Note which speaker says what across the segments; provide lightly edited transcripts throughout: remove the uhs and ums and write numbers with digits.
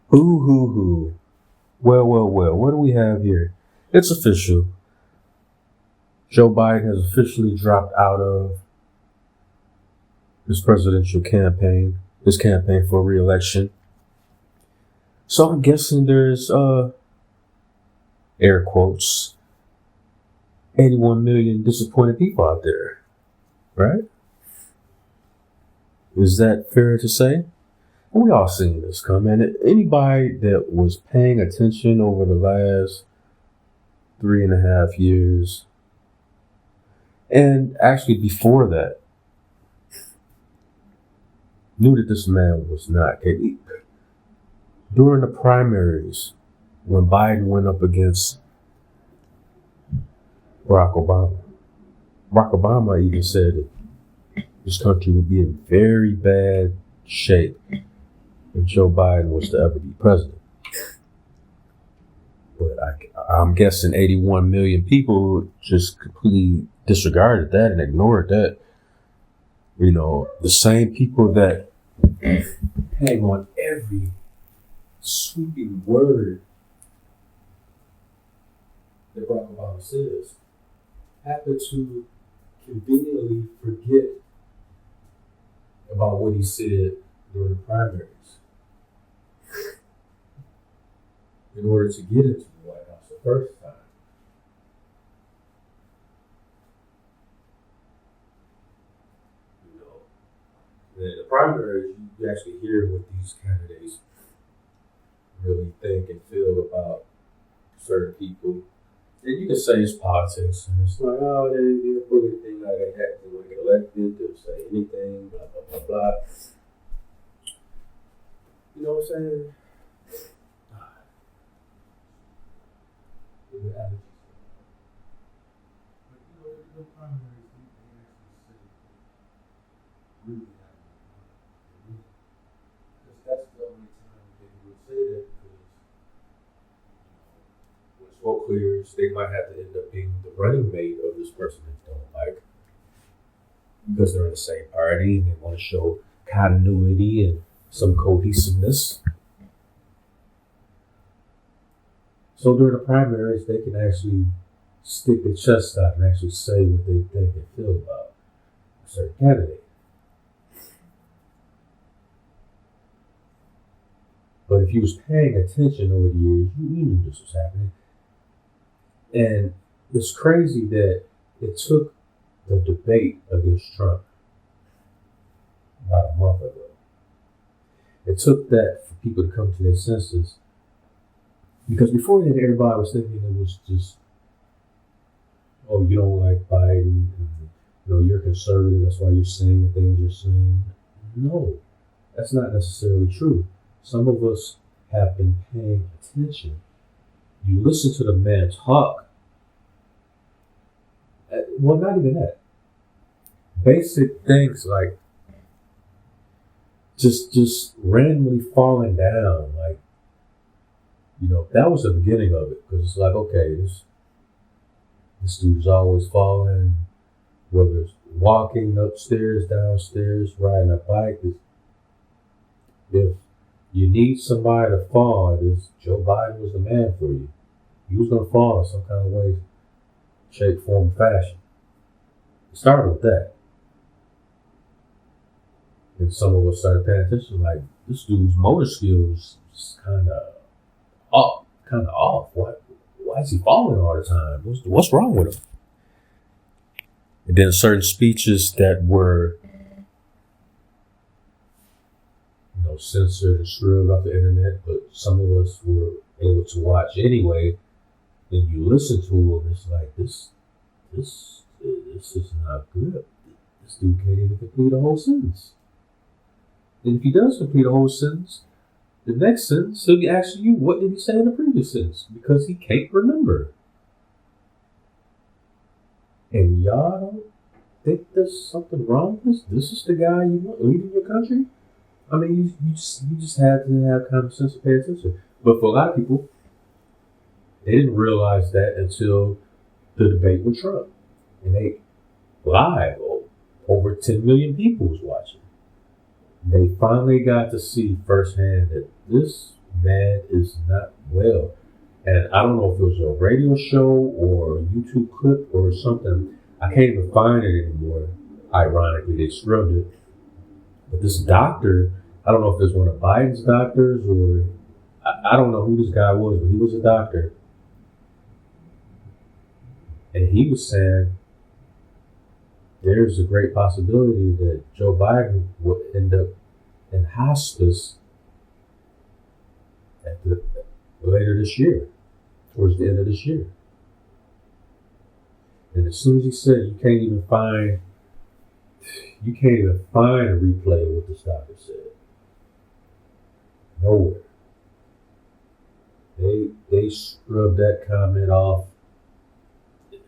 Speaker 1: Hoo. Well. What do we have here? It's official. Joe Biden has officially dropped out of his presidential campaign, his campaign for re-election. So I'm guessing there's air quotes 81 million disappointed people out there, right? Is that fair to say? We all seen this coming. Anybody that was paying attention over the last 3.5 years, and actually before that, knew that this man was not capable. During the primaries, when Biden went up against Barack Obama even said that this country would be in very bad shape if Joe Biden was to ever be president. But I'm guessing 81 million people just completely disregarded that and ignored that. You know, the same people that hang on every sweeping word that Barack Obama says happen to conveniently forget about what he said during the primaries in order to get into the White House the first time. You know, in the primaries, you actually hear what these candidates really think and feel about certain people. And you can say it's politics, and it's like, oh, they're pulling things like they have to get elected, they'll say anything, blah, blah, blah, blah. You know what I'm saying? That's the only time they would say that, because when smoke clears, they might have to end up being the running mate of this person they don't like, because they're in the same party and they want to show continuity and some cohesiveness. So during the primaries, they can actually stick their chest out and actually say what they think and feel about a certain candidate. But if you was paying attention over the years, you knew this was happening. And it's crazy that it took the debate against Trump about a month ago. It took that for people to come to their senses. Because before that, everybody was thinking it was just, oh, you don't like Biden, and, you know, you're conservative, that's why you're saying the things you're saying. No, that's not necessarily true. Some of us have been paying attention. You listen to the man talk. Well, not even that. Basic things like just randomly falling down. Like, you know, that was the beginning of it. Because it's like, okay, this dude's always falling. Whether it's walking upstairs, downstairs, riding a bike. If you need somebody to fall, Joe Biden was the man for you. He was going to fall in some kind of way, shape, form, fashion. It started with that. And some of us started paying attention, like, this dude's motor skills is kind of off. Why is he falling all the time? What's wrong with him? And then certain speeches that were, you know, censored and screwed off the internet, but some of us were able to watch anyway. Then you listen to him, it's like, this is not good. This dude can't even complete a whole sentence. And if he does complete a whole sentence, the next sentence he'll be asking you, what did he say in the previous sentence? Because he can't remember. And y'all don't think there's something wrong with this? This is the guy you want leading your country? I mean, you just had to have common sense to pay attention. But for a lot of people, they didn't realize that until the debate with Trump. And they live, over 10 million people was watching. They finally got to see firsthand that this man is not well. And I don't know if it was a radio show or a YouTube clip or something. I can't even find it anymore. Ironically, they scrubbed it. But this doctor, I don't know if it was one of Biden's doctors or I don't know who this guy was, but he was a doctor. And he was saying there's a great possibility that Joe Biden would end up in hospice later this year, towards the end of this year. And as soon as he said you can't even find a replay of what this doctor said. Nowhere. They scrubbed that comment off.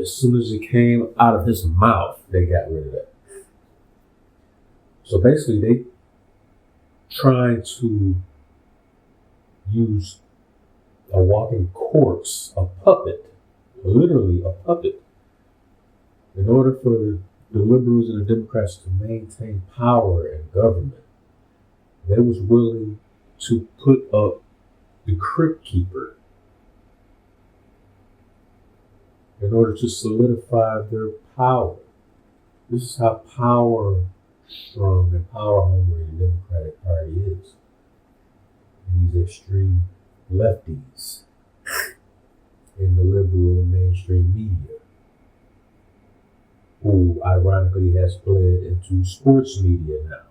Speaker 1: As soon as it came out of his mouth, they got rid of that. So basically, they trying to use a walking corpse, a puppet, literally a puppet, in order for the liberals and the Democrats to maintain power in government. They was willing to put up the crypt keeper in order to solidify their power. This is how power strong and power hungry the Democratic Party is. And these extreme lefties in the liberal mainstream media, who ironically has bled into sports media now.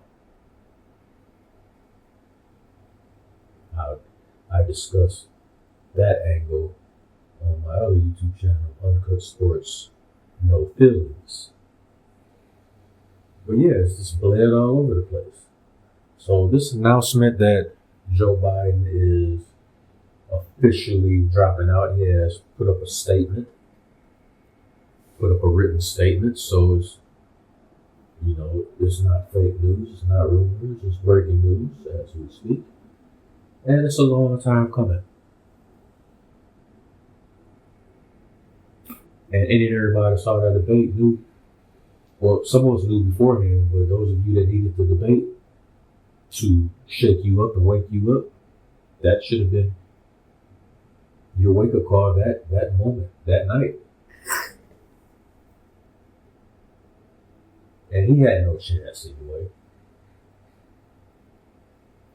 Speaker 1: I discuss that angle on my other YouTube channel, Uncut Sports, No Feelings. But yeah, it's just bled all over the place. So this announcement that Joe Biden is officially dropping out, he has put up a statement, put up a written statement. So it's, it's not fake news, it's not rumors, it's breaking news as we speak. And it's a long time coming. And any and everybody that saw that debate knew, well, some of us knew beforehand, but those of you that needed the debate to shake you up and wake you up, that should have been your wake-up call that moment, that night. And he had no chance anyway.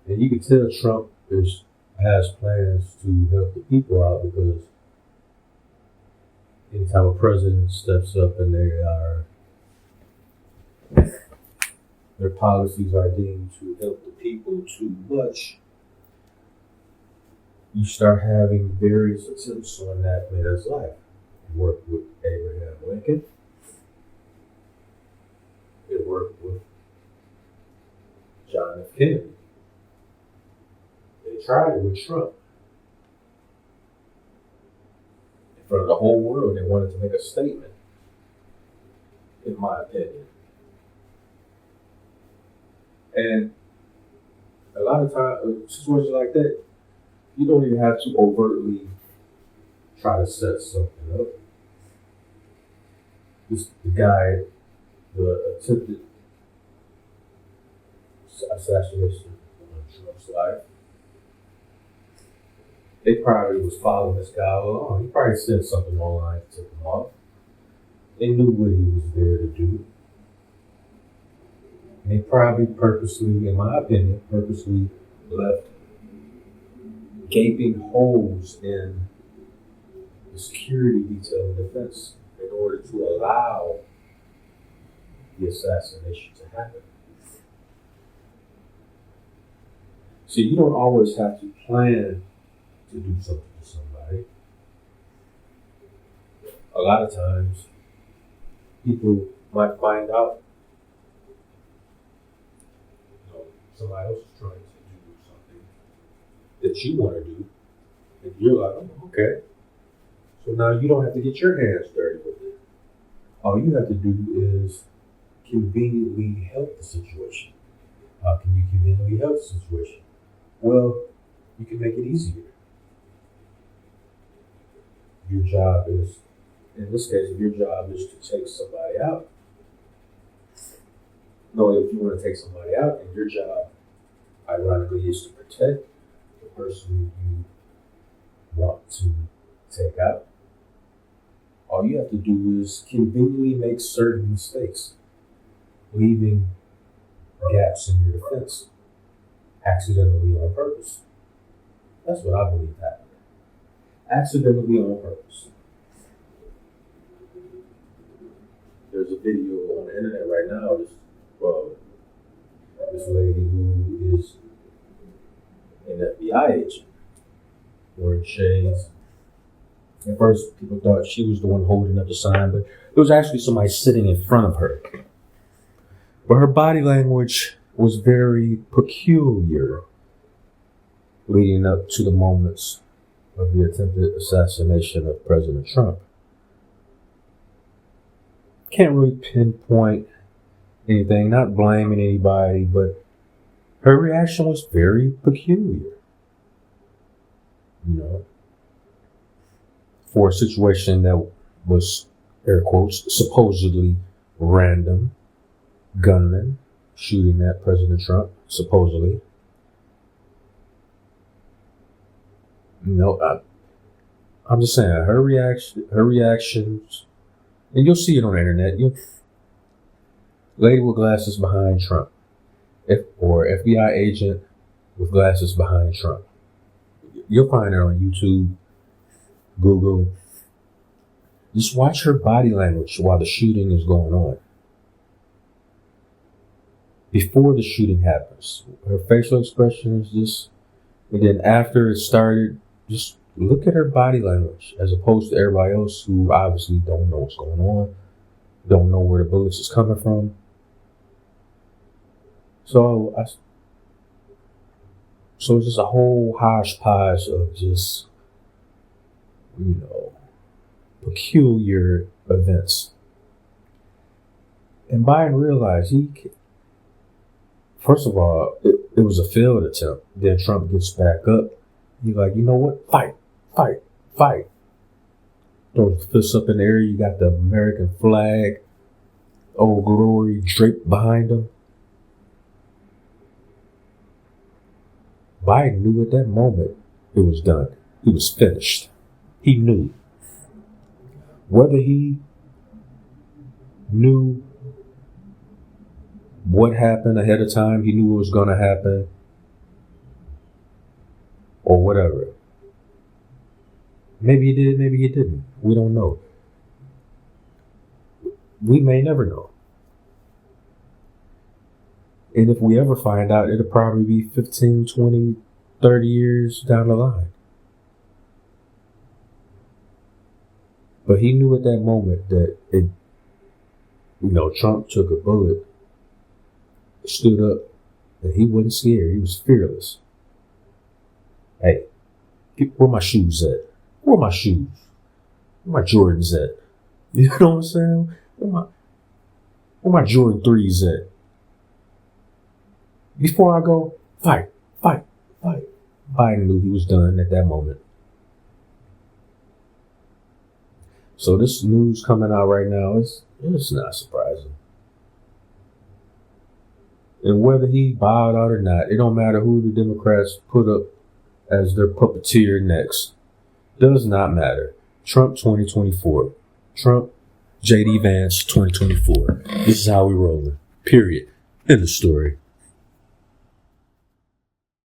Speaker 1: And you can tell Trump has plans to help the people out, because anytime a president steps up and their policies are deemed to help the people too much, you start having various attempts on that man's life. It worked with Abraham Lincoln. It worked with John F. Kennedy. They tried it with Trump. In front of the whole world, they wanted to make a statement, in my opinion. And a lot of times, situations like that, you don't even have to overtly try to set something up. The attempted assassination on Trump's life, they probably was following this guy along. He probably said something online to tip him off. They knew what he was there to do. And they probably purposely, in my opinion, left gaping holes in the security detail of defense in order to allow the assassination to happen. So you don't always have to plan to do something to somebody. A lot of times, people might find out somebody else is trying to do something that you want to do, and you're like, oh, okay. So now you don't have to get your hands dirty with it. All you have to do is conveniently help the situation. How can you conveniently help the situation? Well, you can make it easier. Your job is, in this case, if your job is to take somebody out. No, if you want to take somebody out, and your job ironically, is to protect the person you want to take out. All you have to do is conveniently make certain mistakes, leaving gaps in your defense, accidentally on purpose. That's what I believe happened. Accidentally on purpose. There's a video on the internet right now. This lady who is an FBI agent wearing shades. At first, people thought she was the one holding up the sign, but it was actually somebody sitting in front of her. But her body language was very peculiar leading up to the moments of the attempted assassination of President Trump. Can't really pinpoint anything, not blaming anybody, but her reaction was very peculiar. You know, for a situation that was, air quotes, supposedly random, gunmen shooting at President Trump, supposedly. You know, I'm just saying, her reactions, and you'll see it on the internet. Lady with glasses behind Trump, or FBI agent with glasses behind Trump. You'll find her on YouTube, Google. Just watch her body language while the shooting is going on. Before the shooting happens, her facial expression is just, and then after it started, just look at her body language as opposed to everybody else who obviously don't know what's going on, don't know where the bullets is coming from. So it's just a whole hodgepodge of just, you know, peculiar events. And Biden realized first of all, it was a failed attempt. Then Trump gets back up. He's like, you know what? Fight. Throws the fists up in the air. You got the American flag, Old Glory draped behind him. Biden knew at that moment it was done. He was finished. He knew. Whether he knew what happened ahead of time, he knew it was going to happen, or whatever. Maybe he did, maybe he didn't. We don't know. We may never know. And if we ever find out, it'll probably be 15, 20, 30 years down the line. But he knew at that moment that Trump took a bullet, stood up, and he wasn't scared. He was fearless. Hey, where my shoes at? Where my shoes? Where my Jordans at? You know what I'm saying? Where my Jordan 3s at? Before I go, fight. Biden knew he was done at that moment. So this news coming out right now, it's not surprising. And whether he bowed out or not, it don't matter who the Democrats put up as their puppeteer next. Does not matter. Trump 2024. Trump, JD Vance 2024. This is how we rolling. Period. End of story.